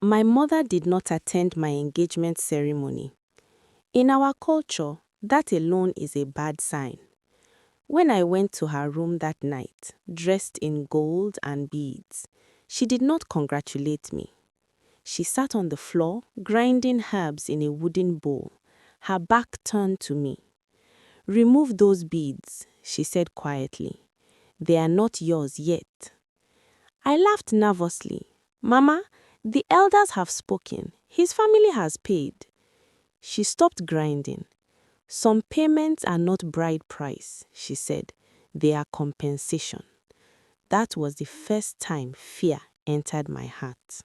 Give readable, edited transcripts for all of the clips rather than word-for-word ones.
My mother did not attend my engagement ceremony. In our culture, that alone is a bad sign. When I went to her room that night, dressed in gold and beads, she did not congratulate me. She sat on the floor, grinding herbs in a wooden bowl, her back turned to me. "Remove those beads," she said quietly. "They are not yours yet." I laughed nervously. "Mama, the elders have spoken. His family has paid." She stopped grinding. "Some payments are not bride price," she said. "They are compensation." That was the first time fear entered my heart.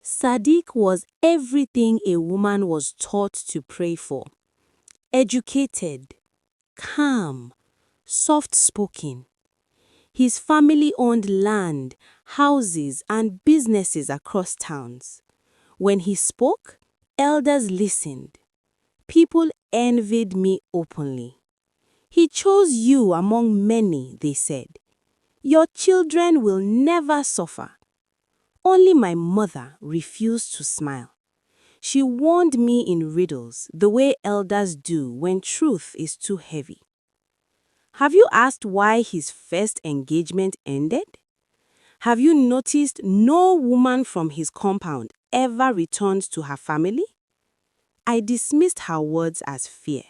Sadiq was everything a woman was taught to pray for. Educated, calm, soft-spoken. His family owned land, houses, and businesses across towns. When he spoke, elders listened. People envied me openly. "He chose you among many," they said. "Your children will never suffer." Only my mother refused to smile. She warned me in riddles, the way elders do when truth is too heavy. "Have you asked why his first engagement ended? Have you noticed no woman from his compound ever returned to her family?" I dismissed her words as fear.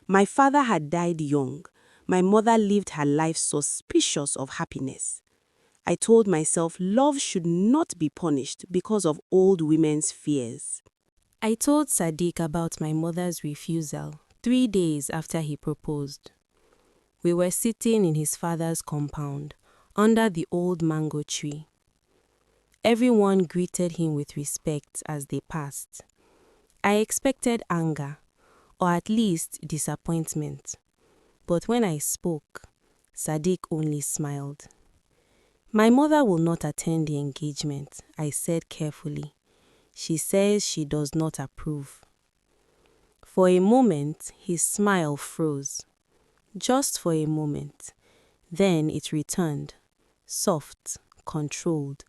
My father had died young. My mother lived her life suspicious of happiness. I told myself love should not be punished because of old women's fears. I told Sadiq about my mother's refusal 3 days after he proposed. We were sitting in his father's compound, under the old mango tree. Everyone greeted him with respect as they passed. I expected anger, or at least disappointment. But when I spoke, Sadiq only smiled. "My mother will not attend the engagement," I said carefully. "She says she does not approve." For a moment, his smile froze. Just for a moment. Then it returned, soft, controlled.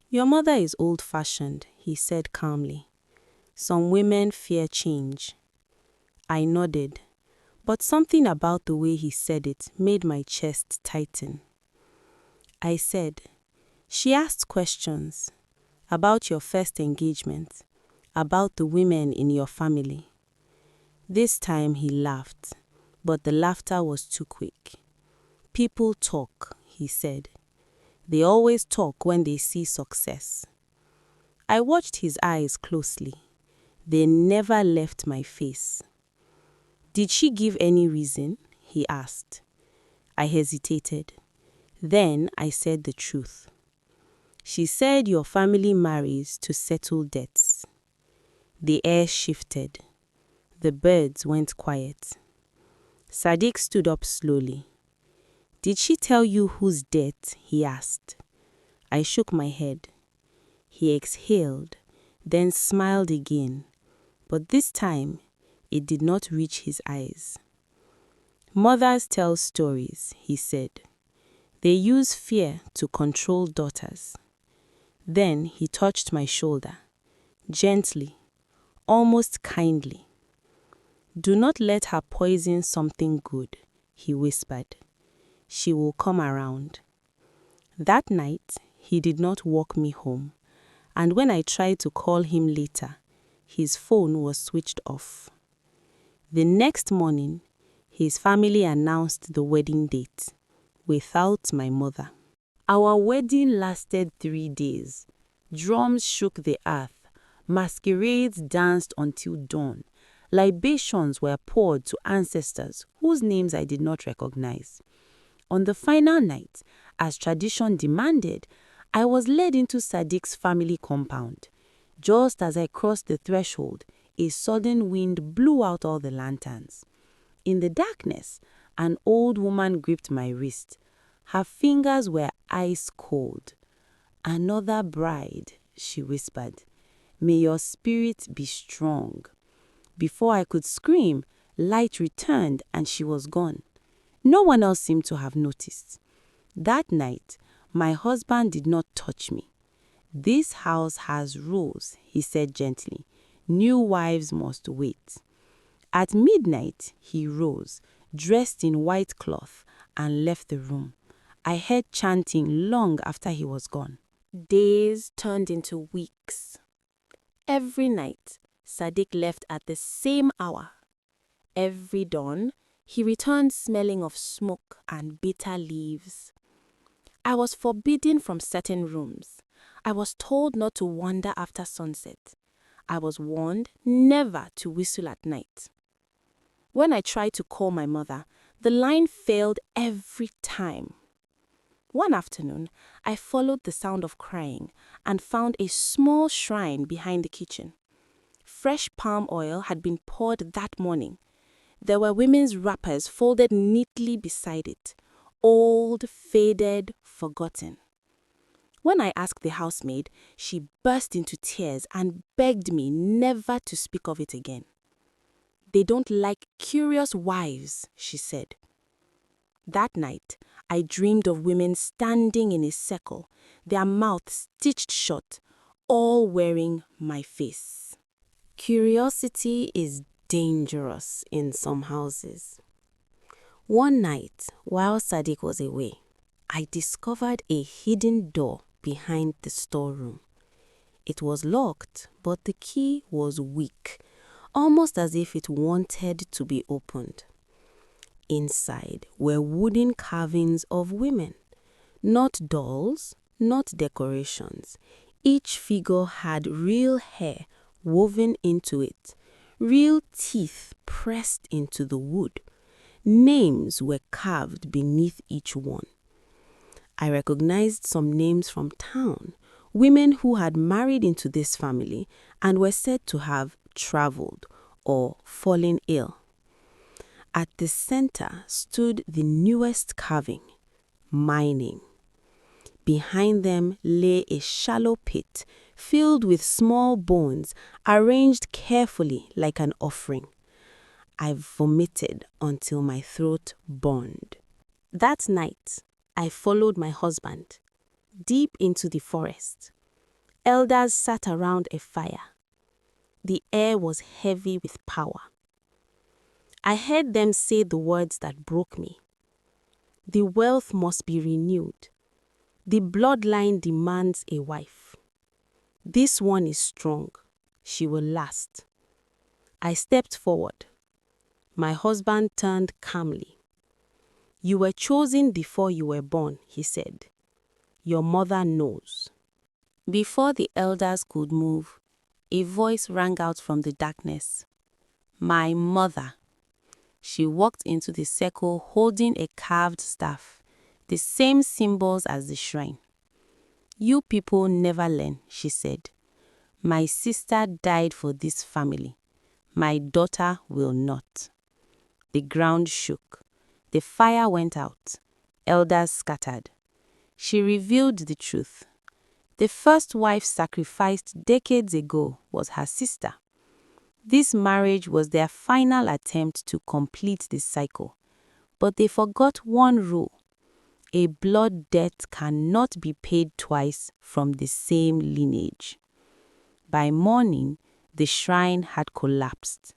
"Your mother is old-fashioned," he said calmly. "Some women fear change." I nodded, but something about the way he said it made my chest tighten. I said, "She asked questions about your first engagement, about the women in your family." This time he laughed, but the laughter was too quick. "People talk," he said. "They always talk when they see success." I watched his eyes closely. They never left my face. "Did she give any reason?" he asked. I hesitated. Then I said the truth. "She said your family marries to settle debts." The air shifted. The birds went quiet. Sadiq stood up slowly. "Did she tell you whose debt?" he asked. I shook my head. He exhaled, then smiled again, but this time it did not reach his eyes. "Mothers tell stories," he said. "They use fear to control daughters." Then he touched my shoulder, gently, almost kindly. "Do not let her poison something good," he whispered. "She will come around." That night, he did not walk me home, and when I tried to call him later, his phone was switched off. The next morning, his family announced the wedding date, without my mother. Our wedding lasted 3 days. Drums shook the earth, masquerades danced until dawn, libations were poured to ancestors whose names I did not recognize. On the final night, as tradition demanded, I was led into Sadiq's family compound. Just as I crossed the threshold, a sudden wind blew out all the lanterns. In the darkness, an old woman gripped my wrist. Her fingers were ice cold. "Another bride," she whispered. "May your spirit be strong." Before I could scream, light returned and she was gone. No one else seemed to have noticed. That night, my husband did not touch me. "This house has rules," he said gently. "New wives must wait." At midnight, he rose, dressed in white cloth, and left the room. I heard chanting long after he was gone. Days turned into weeks. Every night, Sadiq left at the same hour. Every dawn, he returned smelling of smoke and bitter leaves. I was forbidden from certain rooms. I was told not to wander after sunset. I was warned never to whistle at night. When I tried to call my mother, the line failed every time. One afternoon, I followed the sound of crying and found a small shrine behind the kitchen. Fresh palm oil had been poured that morning. There were women's wrappers folded neatly beside it, old, faded, forgotten. When I asked the housemaid, she burst into tears and begged me never to speak of it again. "They don't like curious wives," she said. That night, I dreamed of women standing in a circle, their mouths stitched shut, all wearing my face. Curiosity is dangerous in some houses. One night, while Sadiq was away, I discovered a hidden door behind the storeroom. It was locked, but the key was weak, almost as if it wanted to be opened. Inside were wooden carvings of women, not dolls, not decorations. Each figure had real hair woven into it, real teeth pressed into the wood. Names were carved beneath each one. I recognized some names from town, women who had married into this family and were said to have traveled or fallen ill. At the center stood the newest carving, mining. Behind them lay a shallow pit filled with small bones arranged carefully like an offering. I vomited until my throat burned. That night, I followed my husband deep into the forest. Elders sat around a fire. The air was heavy with power. I heard them say the words that broke me. The wealth must be renewed. The bloodline demands a wife. This one is strong. She will last. I stepped forward. My husband turned calmly. "You were chosen before you were born," he said. "Your mother knows." Before the elders could move, a voice rang out from the darkness. "My mother." She walked into the circle holding a carved staff, the same symbols as the shrine. "You people never learn," she said. "My sister died for this family. My daughter will not." The ground shook. The fire went out. Elders scattered. She revealed the truth. The first wife sacrificed decades ago was her sister. This marriage was their final attempt to complete the cycle. But they forgot one rule. A blood debt cannot be paid twice from the same lineage. By morning, the shrine had collapsed.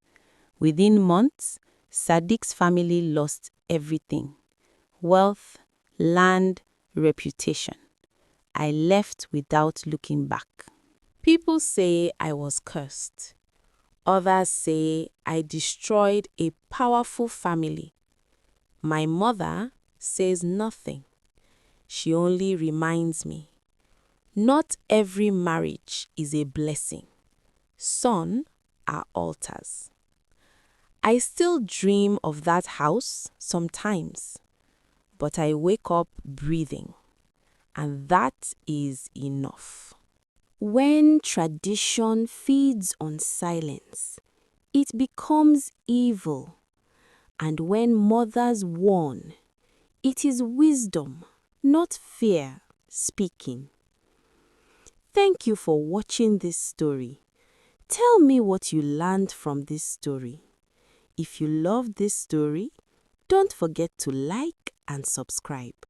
Within months, Sadiq's family lost everything: wealth, land, reputation. I left without looking back. People say I was cursed. Others say I destroyed a powerful family. My mother says nothing. She only reminds me, not every marriage is a blessing. Some are altars. I still dream of that house sometimes, but I wake up breathing, and that is enough. When tradition feeds on silence, it becomes evil. And when mothers warn, it is wisdom, not fear, speaking. Thank you for watching this story. Tell me what you learned from this story. If you loved this story, don't forget to like and subscribe.